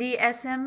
DSM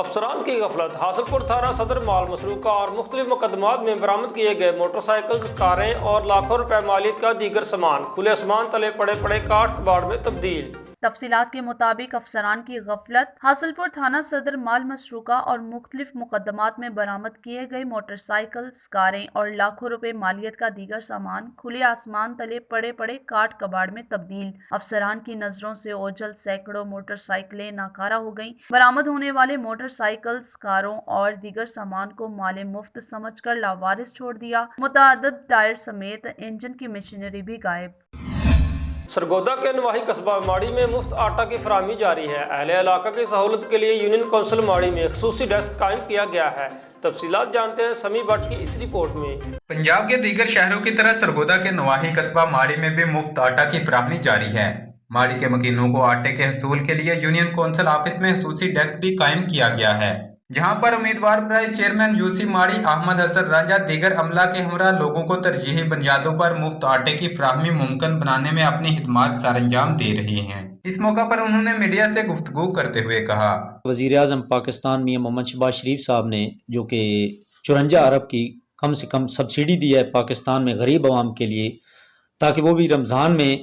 افسران کی غفلت، حاصلپور تھانہ صدر مال مسروقہ اور مختلف مقدمات میں برآمد کیے گئے موٹر سائیکلز، کاریں اور لاکھوں روپے مالیت کا دیگر سامان کھلے آسمان تلے پڑے پڑے کاٹ کباڑ میں تبدیل۔ تفصیلات کے مطابق افسران کی غفلت، حاصلپور تھانہ صدر مال مسروقہ اور مختلف مقدمات میں برآمد کیے گئے موٹر سائیکلز، کاریں اور لاکھوں روپے مالیت کا دیگر سامان کھلے آسمان تلے پڑے پڑے کاٹ کباڑ میں تبدیل۔ افسران کی نظروں سے اوجھل سینکڑوں موٹر سائیکلیں ناکارہ ہو گئیں۔ برآمد ہونے والے موٹر سائیکلز، کاروں اور دیگر سامان کو مال مفت سمجھ کر لاوارث چھوڑ دیا۔ متعدد ٹائر سمیت انجن کی مشینری بھی غائب۔ سرگودا کے نواحی قصبہ ماڑی میں مفت آٹا کی فراہمی جاری ہے۔ اہل علاقہ کی سہولت کے لیے یونین کونسل ماڑی میں خصوصی ڈیسک قائم کیا گیا ہے۔ تفصیلات جانتے ہیں سمی بٹ کی اس رپورٹ میں۔ پنجاب کے دیگر شہروں کی طرح سرگودا کے نواحی قصبہ ماڑی میں بھی مفت آٹا کی فراہمی جاری ہے۔ ماڑی کے مکینوں کو آٹے کے حصول کے لیے یونین کونسل آفس میں خصوصی ڈیسک بھی قائم کیا گیا ہے، جہاں پر امیدوار برائے چیئرمین یو سی ماڑی احمد حسن رانجھا دیگر عملہ کے ہمراہ لوگوں کو ترجیحی بنیادوں پر مفت آٹے کی فراہمی ممکن بنانے میں اپنی خدمات سر انجام دے رہے ہیں۔ اس موقع پر انہوں نے میڈیا سے گفتگو کرتے ہوئے کہا، وزیر اعظم پاکستان میاں محمد شہباز شریف صاحب نے جو کہ 54 ارب کی کم سے کم سبسڈی دی ہے پاکستان میں غریب عوام کے لیے، تاکہ وہ بھی رمضان میں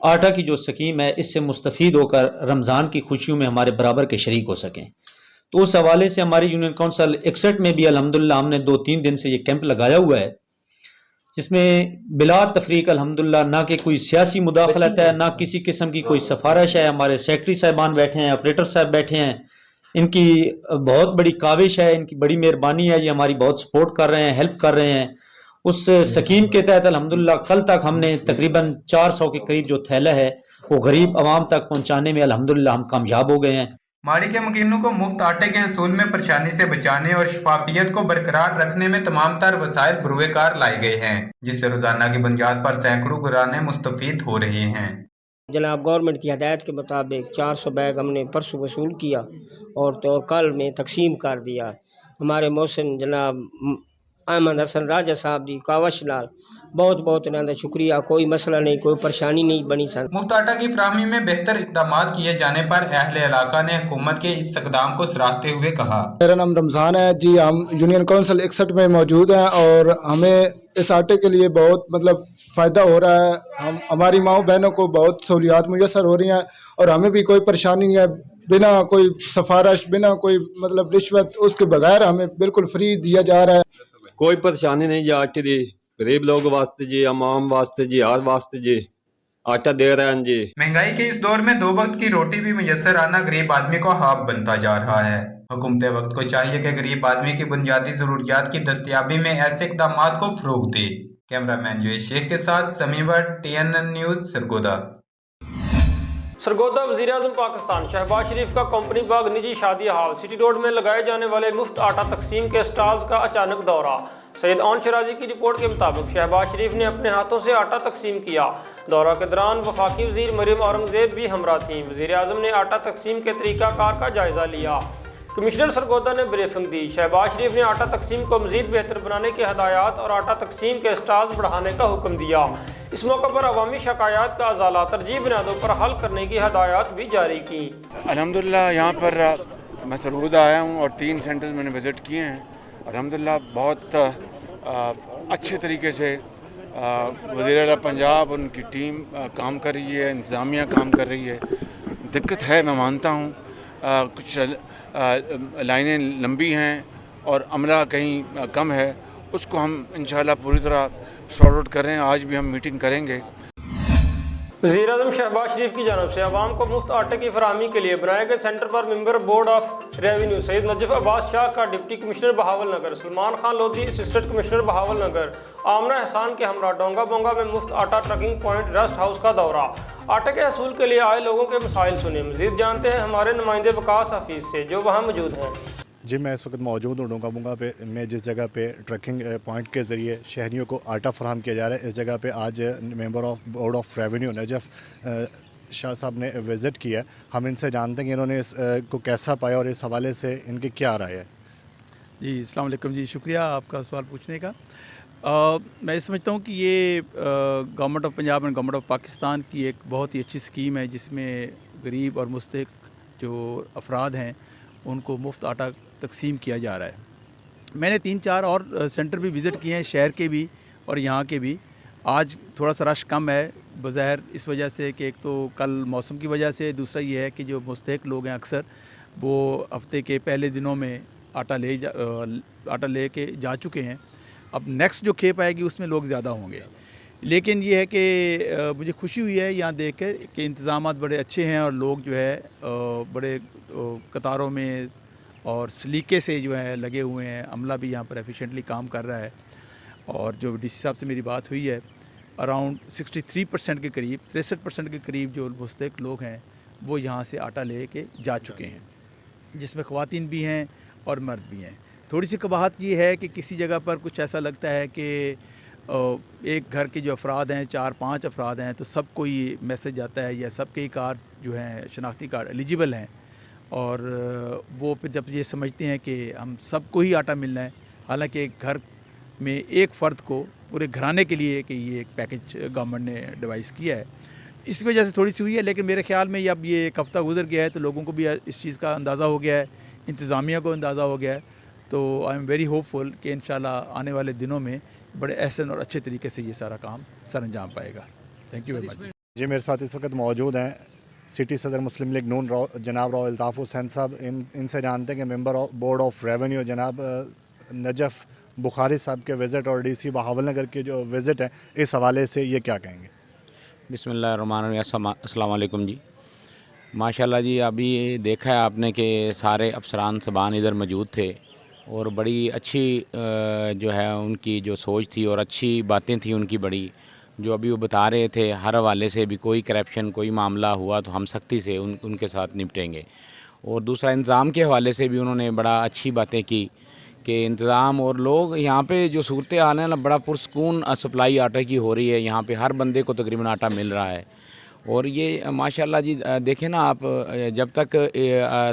آٹا کی جو سکیم ہے اس سے مستفید ہو کر رمضان کی خوشیوں میں ہمارے برابر کے شریک ہو سکیں۔ تو اس حوالے سے ہماری یونین کونسل 61 میں بھی الحمدللہ ہم نے 2-3 دن سے یہ کیمپ لگایا ہوا ہے، جس میں بلا تفریق الحمدللہ نہ کہ کوئی سیاسی مداخلت ہے، نہ کسی قسم کی کوئی سفارش ہے۔ ہمارے سیکرٹری صاحبان بیٹھے ہیں، آپریٹر صاحب بیٹھے ہیں، ان کی بہت بڑی کاوش ہے، ان کی بڑی مہربانی ہے، یہ ہماری بہت سپورٹ کر رہے ہیں، ہیلپ کر رہے ہیں۔ اس سکیم کے تحت الحمدللہ کل تک ہم نے تقریباً 400 کے قریب جو تھیلا ہے وہ غریب عوام تک پہنچانے میں الحمدللہ ہم کامیاب ہو گئے ہیں۔ ماڑی کے مکینوں کو مفت آٹے کے حصول میں پریشانی سے بچانے اور شفافیت کو برقرار رکھنے میں تمام تر وسائل بروئے کار لائے گئے ہیں، جس سے روزانہ کی بنیاد پر سینکڑوں گرانے مستفید ہو رہے ہیں۔ جناب گورنمنٹ کی ہدایت کے مطابق 400 بیگ ہم نے پرسوں وصول کیا اور تو کل میں تقسیم کر دیا۔ ہمارے محسن جناب احمد حسن راجہ صاحب دی کاوش نال بہت بہت انہوں کا شکریہ۔ کوئی مسئلہ نہیں، کوئی پریشانی نہیں بنی سن۔ مفت آٹا کی فراہمی میں بہتر اقدامات کیے جانے پر اہل علاقہ نے حکومت کے اس اقدام کو سراہتے ہوئے کہا، میرا نام رمضان ہے جی، ہم یونین کونسل 61 میں موجود ہیں اور ہمیں اس آٹے کے لیے بہت فائدہ ہو رہا ہے۔ ہماری ماؤں بہنوں کو بہت سہولیات میسر ہو رہی ہیں اور ہمیں بھی کوئی پریشانی نہیں ہے، بنا کوئی سفارش، بنا کوئی رشوت، اس کے بغیر ہمیں بالکل فری دیا جا رہا ہے۔ کوئی پریشانی نہیں جی آٹے دی، غریب لوگ واسطے جی، عوام واسطے جی، ہر واسطے جی آٹا دے رہے ہیں جی۔ مہنگائی کے اس دور میں 2 وقت کی روٹی بھی میسر آنا غریب آدمی کو خواب بنتا جا رہا ہے۔ حکومت وقت کو چاہیے کہ غریب آدمی کی بنیادی ضروریات کی دستیابی میں ایسے اقدامات کو فروغ دے۔ کیمرہ مین جویش شیخ کے ساتھ سمی بٹ، TNN نیوز، سرگودا۔ سرگودا وزیر اعظم پاکستان شہباز شریف کا کمپنی باغ نجی شادی ہال سٹی روڈ میں لگائے جانے والے مفت آٹا تقسیم کے سٹالز کا اچانک دورہ۔ سید اون شرازی کی رپورٹ کے مطابق شہباز شریف نے اپنے ہاتھوں سے آٹا تقسیم کیا۔ دورہ کے دوران وفاقی وزیر مریم اورنگزیب بھی ہمراہ تھیں۔ وزیر اعظم نے آٹا تقسیم کے طریقہ کار کا جائزہ لیا۔ کمشنر سرگودا نے بریفنگ دی۔ شہباز شریف نے آٹا تقسیم کو مزید بہتر بنانے کی ہدایات اور آٹا تقسیم کے سٹالز بڑھانے کا حکم دیا۔ اس موقع پر عوامی شکایات کا ازالہ ترجیحی بنیادوں پر حل کرنے کی ہدایات بھی جاری کی۔ الحمدللہ یہاں پر میں سرگودا آیا ہوں اور 3 سینٹرز میں نے وزٹ کیے ہیں۔ الحمدللہ بہت اچھے طریقے سے وزیر اعلیٰ پنجاب ان کی ٹیم کام کر رہی ہے، انتظامیہ کام کر رہی ہے۔ دقت ہے، میں مانتا ہوں، کچھ لائنیں لمبی ہیں اور عملہ کہیں کم ہے، اس کو ہم انشاءاللہ پوری طرح شارٹ آؤٹ کریں۔ آج بھی ہم میٹنگ کریں گے۔ وزیر اعظم شہباز شریف کی جانب سے عوام کو مفت آٹے کی فراہمی کے لیے بنائے گئے سینٹر پر member board of revenue Syed Najaf Abbas Shah کا deputy commissioner Bahawalnagar, Salman Khan Lodhi assistant commissioner Bahawalnagar, Amna Ahsan کے ہمراہ ڈونگا بونگا میں مفت آٹا ٹرکنگ پوائنٹ ریسٹ ہاؤس کا دورہ۔ آٹے کے حصول کے لیے آئے لوگوں کے مسائل سنے۔ مزید جانتے ہیں ہمارے نمائندے وقاص حفیظ سے جو وہاں موجود ہیں۔ جی، میں اس وقت موجود ہوں ڈونگا بونگا پہ، میں جس جگہ پہ ٹرکنگ پوائنٹ کے ذریعے شہریوں کو آٹا فراہم کیا جا رہا ہے، اس جگہ پہ آج member of board of revenue Najaf Shah صاحب نے وزٹ کیا۔ ہم ان سے جانتے ہیں کہ انہوں نے اس کو کیسا پایا اور اس حوالے سے ان کی کیا رائے ہے۔ جی السلام علیکم جی، شکریہ آپ کا سوال پوچھنے کا۔ میں سمجھتا ہوں کہ یہ government of Punjab and government of Pakistan کی ایک بہت ہی اچھی اسکیم ہے، جس میں غریب اور مستحق جو افراد ہیں ان کو مفت آٹا تقسیم کیا جا رہا ہے. میں نے 3-4 اور سینٹر بھی وزٹ کیے ہیں، شہر کے بھی اور یہاں کے بھی. آج تھوڑا سا رش کم ہے بظاہر اس وجہ سے کہ ایک تو کل موسم کی وجہ سے، دوسرا یہ ہے کہ جو مستحق لوگ ہیں اکثر وہ ہفتے کے پہلے دنوں میں آٹا لے کے جا چکے ہیں. اب نیکسٹ جو کھیپ آئے گی اس میں لوگ زیادہ ہوں گے. لیکن یہ ہے کہ مجھے خوشی ہوئی ہے یہاں دیکھ کر کہ انتظامات بڑے اچھے ہیں اور لوگ جو ہے بڑے قطاروں میں اور سلیقے سے جو ہے لگے ہوئے ہیں. عملہ بھی یہاں پر ایفیشینٹلی کام کر رہا ہے. اور جو ڈی سی صاحب سے میری بات ہوئی ہے، اراؤنڈ 63% کے قریب 63% کے قریب جو مستحق لوگ ہیں وہ یہاں سے آٹا لے کے جا چکے ہیں، جس میں خواتین بھی ہیں اور مرد بھی ہیں. تھوڑی سی قباحت یہ ہے کہ کسی جگہ پر کچھ ایسا لگتا ہے کہ ایک گھر کے جو افراد ہیں 4-5 افراد ہیں تو سب کو یہ میسج جاتا ہے یا سب کے ہی کارڈ جو ہیں شناختی کارڈ ایلیجیبل ہیں، اور وہ پھر جب یہ سمجھتے ہیں کہ ہم سب کو ہی آٹا ملنا ہے، حالانکہ ایک گھر میں ایک فرد کو پورے گھرانے کے لیے کہ یہ ایک پیکج گورنمنٹ نے ڈیوائز کیا ہے. اس وجہ سے تھوڑی سی ہوئی ہے. لیکن میرے خیال میں اب یہ ایک ہفتہ گزر گیا ہے تو لوگوں کو بھی اس چیز کا اندازہ ہو گیا ہے، انتظامیہ کو اندازہ ہو گیا ہے. تو آئی ایم ویری ہوپ فل کہ انشاءاللہ آنے والے دنوں میں بڑے احسن اور اچھے طریقے سے یہ سارا کام سر انجام پائے گا. Thank you very much. جی میرے ساتھ اس وقت موجود ہیں سٹی صدر مسلم لیگ نون جناب راؤ الطاف حسین صاحب. ان سے جانتے ہیں کہ ممبر بورڈ آف ریونیو جناب نجف بخاری صاحب کے وزٹ اور ڈی سی بہاول نگر کے جو وزٹ ہے اس حوالے سے یہ کیا کہیں گے؟ بسم اللہ الرحمن الرحیم. السلام علیکم جی. ماشاءاللہ جی ابھی دیکھا ہے آپ نے کہ سارے افسران صبان ادھر موجود تھے اور بڑی اچھی جو ہے ان کی جو سوچ تھی اور اچھی باتیں تھیں ان کی بڑی، جو ابھی وہ بتا رہے تھے ہر حوالے سے بھی کوئی کرپشن کوئی معاملہ ہوا تو ہم سختی سے ان کے ساتھ نپٹیں گے. اور دوسرا انتظام کے حوالے سے بھی انہوں نے بڑا اچھی باتیں کی کہ انتظام اور لوگ یہاں پہ جو صورتحال ہے نا بڑا پرسکون سپلائی آٹا کی ہو رہی ہے. یہاں پہ ہر بندے کو تقریباً آٹا مل رہا ہے. اور یہ ماشاءاللہ جی دیکھیں نا آپ، جب تک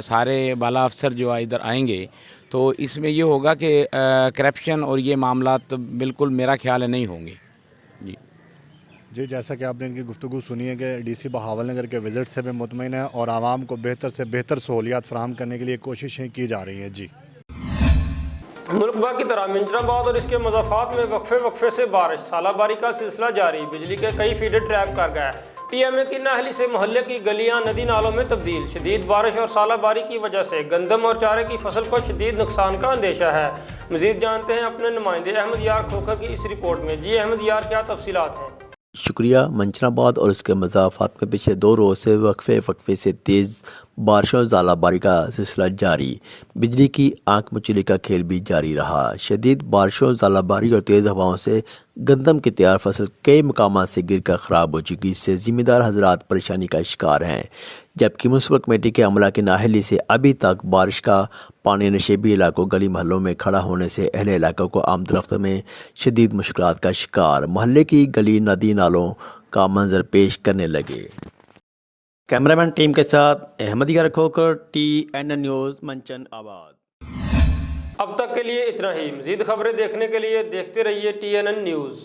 سارے بالا افسر جو ادھر آئیں گے تو اس میں یہ ہوگا کہ کرپشن اور یہ معاملات بالکل میرا خیال ہے نہیں ہوں گے. جی جیسا کہ آپ نے ان کی گفتگو سنی ہے کہ ڈی سی بہاول نگر کے وزٹ سے بھی مطمئن ہے اور عوام کو بہتر سے بہتر سہولیات فراہم کرنے کے لیے کوششیں کی جا رہی ہیں. جی ملک بھر کی طرح منچرآباد اور اس کے مضافات میں وقفے سے بارش، سالہ باری کا سلسلہ جاری. بجلی کے کئی فیڈر ٹریپ کر گئے. ٹی ایم اے کی نااہلی سے محلے کی گلیاں ندی نالوں میں تبدیل. شدید بارش اور سالہ باری کی وجہ سے گندم اور چارے کی فصل کو شدید نقصان کا اندیشہ ہے. مزید جانتے ہیں اپنے نمائندے احمد یار کھوکھر کی اس رپورٹ میں. جی احمد یار، کیا تفصیلات ہیں؟ شکریہ. منچرآباد اور اس کے مضافات میں پچھلے 2 روز سے وقفے سے تیز بارشوں اور ژالہ باری کا سلسلہ جاری. بجلی کی آنکھ مچلی کا کھیل بھی جاری رہا. شدید بارشوں، ژالہ باری اور تیز ہواؤں سے گندم کی تیار فصل کئی مقامات سے گر کر خراب ہو چکی، جس سے ذمہ دار حضرات پریشانی کا شکار ہیں. جبکہ میونسپل کمیٹی کے عملہ کی نااہلی سے ابھی تک بارش کا پانی نشیبی علاقوں گلی محلوں میں کھڑا ہونے سے اہل علاقوں کو آمد و رفت میں شدید مشکلات کا شکار محلے کی گلی ندی نالوں کا منظر پیش کرنے لگے. کیمرامین ٹیم کے ساتھ احمد یار کھوکھر، TNN نیوز، منچن آباد. اب تک کے لیے اتنا ہی. مزید خبریں دیکھنے کے لیے دیکھتے رہیے TNN نیوز.